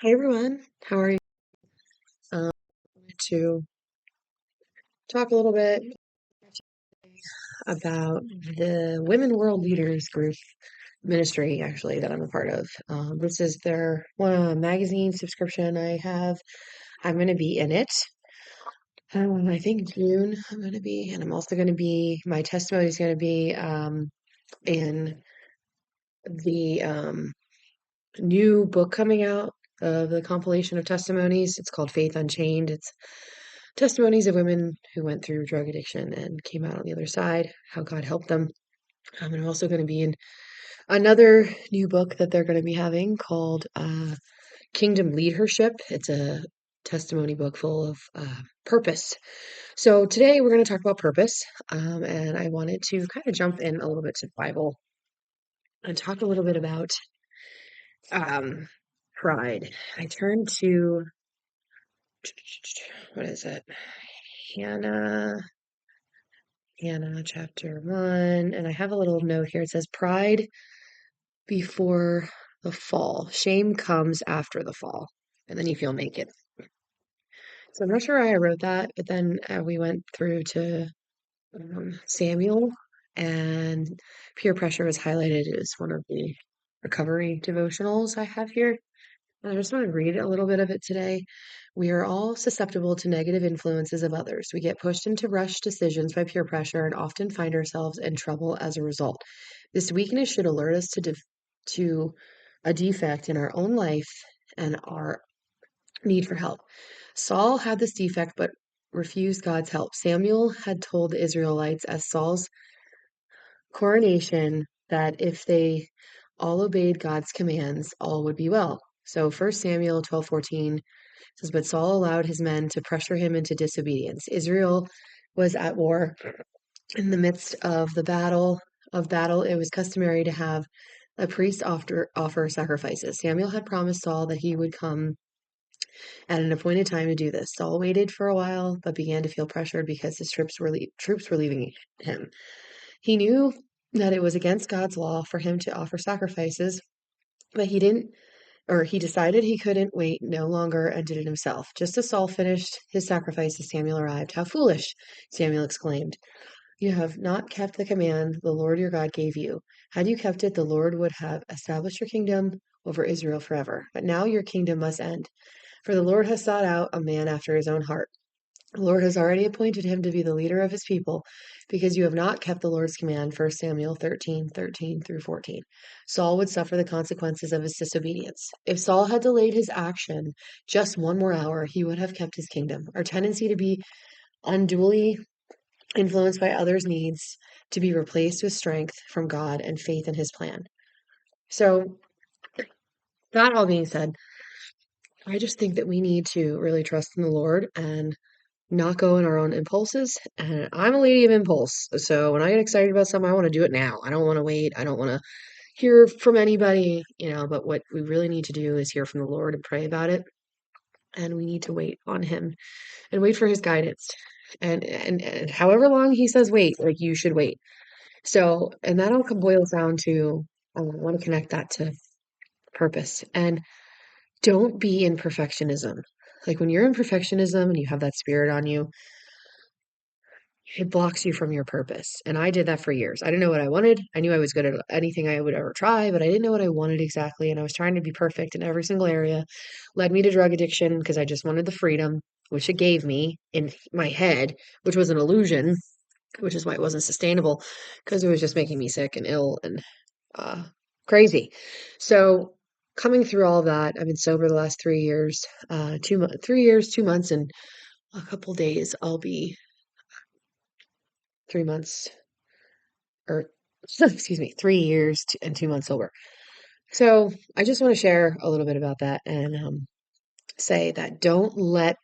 Hey everyone, how are you? I wanted to talk a little bit about the Women World Leaders Group ministry, actually, that I'm a part of. This is their magazine subscription I have. I'm going to be in it. I think June I'm going to be, and I'm also going to be, my testimony is going to be in the new book coming out of the compilation of testimonies. It's called Faith Unchained. It's testimonies of women who went through drug addiction and came out on the other side, how God helped them. And I'm also going to be in another new book that they're going to be having called Kingdom Leadership. It's a testimony book full of purpose. So today we're going to talk about purpose. And I wanted to kind of jump in a little bit to the Bible and talk a little bit about um, pride. I turned to, what is it? Hannah. Hannah chapter 1, and I have a little note here. It says, Pride before the fall. Shame comes after the fall, and then you feel naked. So I'm not sure why I wrote that, but then we went through to Samuel, and peer pressure was highlighted as one of the recovery devotionals I have here. And I just want to read a little bit of it today. We are all susceptible to negative influences of others. We get pushed into rush decisions by peer pressure and often find ourselves in trouble as a result. This weakness should alert us to a defect in our own life and our need for help. Saul had this defect but refused God's help. Samuel had told the Israelites as Saul's coronation that if they all obeyed God's commands, all would be well. So 1 Samuel 12:14 says, But Saul allowed his men to pressure him into disobedience. Israel was at war. In the midst of the battle, it was customary to have a priest offer sacrifices. Samuel had promised Saul that he would come at an appointed time to do this. Saul waited for a while, but began to feel pressured because his troops were leaving him. He knew that it was against God's law for him to offer sacrifices, but he decided he couldn't wait no longer and did it himself. Just as Saul finished his sacrifices, Samuel arrived. How foolish, Samuel exclaimed. You have not kept the command the Lord your God gave you. Had you kept it, the Lord would have established your kingdom over Israel forever. But now your kingdom must end, for the Lord has sought out a man after his own heart. The Lord has already appointed him to be the leader of his people because you have not kept the Lord's command. 1 Samuel 13:13 through 14. Saul would suffer the consequences of his disobedience. If Saul had delayed his action just one more hour, he would have kept his kingdom. Our tendency to be unduly influenced by others' needs to be replaced with strength from God and faith in his plan. So, that all being said, I just think that we need to really trust in the Lord and not go in our own impulses. And I'm a lady of impulse. So when I get excited about something, I want to do it now. I don't want to wait. I don't want to hear from anybody, but what we really need to do is hear from the Lord and pray about it. And we need to wait on him and wait for his guidance. And however long he says wait, like you should wait. So, and that all boils down to, I want to connect that to purpose. And don't be in perfectionism. Like when you're in perfectionism and you have that spirit on you, it blocks you from your purpose. And I did that for years. I didn't know what I wanted. I knew I was good at anything I would ever try, but I didn't know what I wanted exactly. And I was trying to be perfect in every single area. Led me to drug addiction because I just wanted the freedom, which it gave me in my head, which was an illusion, which is why it wasn't sustainable because it was just making me sick and ill and crazy. So coming through all of that, I've been sober the last 3 years, 3 years, 2 months, and a couple days. I'll be 3 months or excuse me, 3 years and 2 months sober. So I just want to share a little bit about that and say that don't let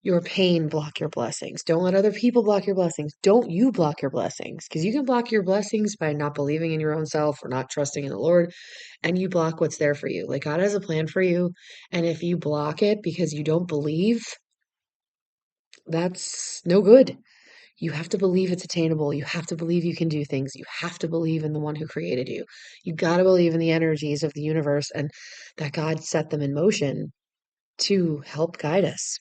your pain block your blessings. Don't let other people block your blessings. Don't you block your blessings because you can block your blessings by not believing in your own self or not trusting in the Lord, and you block what's there for you. Like God has a plan for you, and if you block it because you don't believe, that's no good. You have to believe it's attainable. You have to believe you can do things. You have to believe in the one who created you. You got to believe in the energies of the universe and that God set them in motion to help guide us.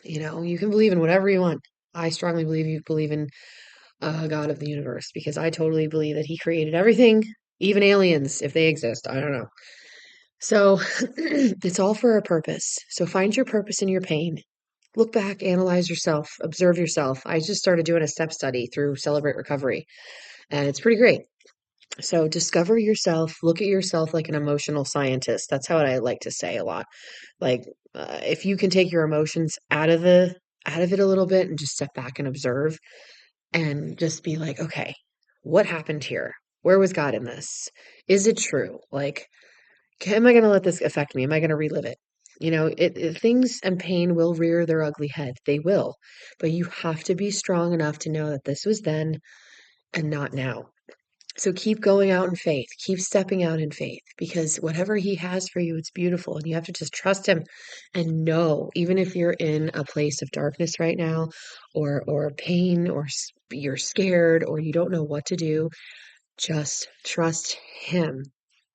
You can believe in whatever you want. I strongly believe you believe in God of the universe because I totally believe that He created everything, even aliens, if they exist. I don't know. So it's all for a purpose. So find your purpose in your pain. Look back, analyze yourself, observe yourself. I just started doing a step study through Celebrate Recovery, and it's pretty great. So discover yourself, look at yourself like an emotional scientist. That's how I like to say a lot. Like if you can take your emotions out of it a little bit and just step back and observe and just be like, okay, what happened here? Where was God in this? Is it true? Like, am I going to let this affect me? Am I going to relive it? Things and pain will rear their ugly head. They will. But you have to be strong enough to know that this was then and not now. So keep going out in faith. Keep stepping out in faith because whatever he has for you, it's beautiful. And you have to just trust him and know, even if you're in a place of darkness right now or pain or you're scared or you don't know what to do, just trust him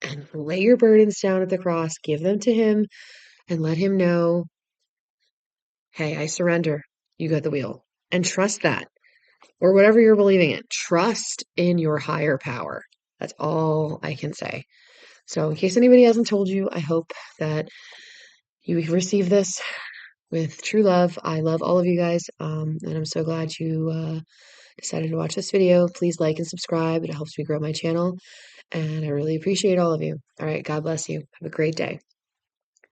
and lay your burdens down at the cross, give them to him and let him know, hey, I surrender. You got the wheel. And trust that. Or whatever you're believing in. Trust in your higher power. That's all I can say. So, in case anybody hasn't told you, I hope that you receive this with true love. I love all of you guys, and I'm so glad you decided to watch this video. Please like and subscribe. It helps me grow my channel, and I really appreciate all of you. All right, God bless you. Have a great day.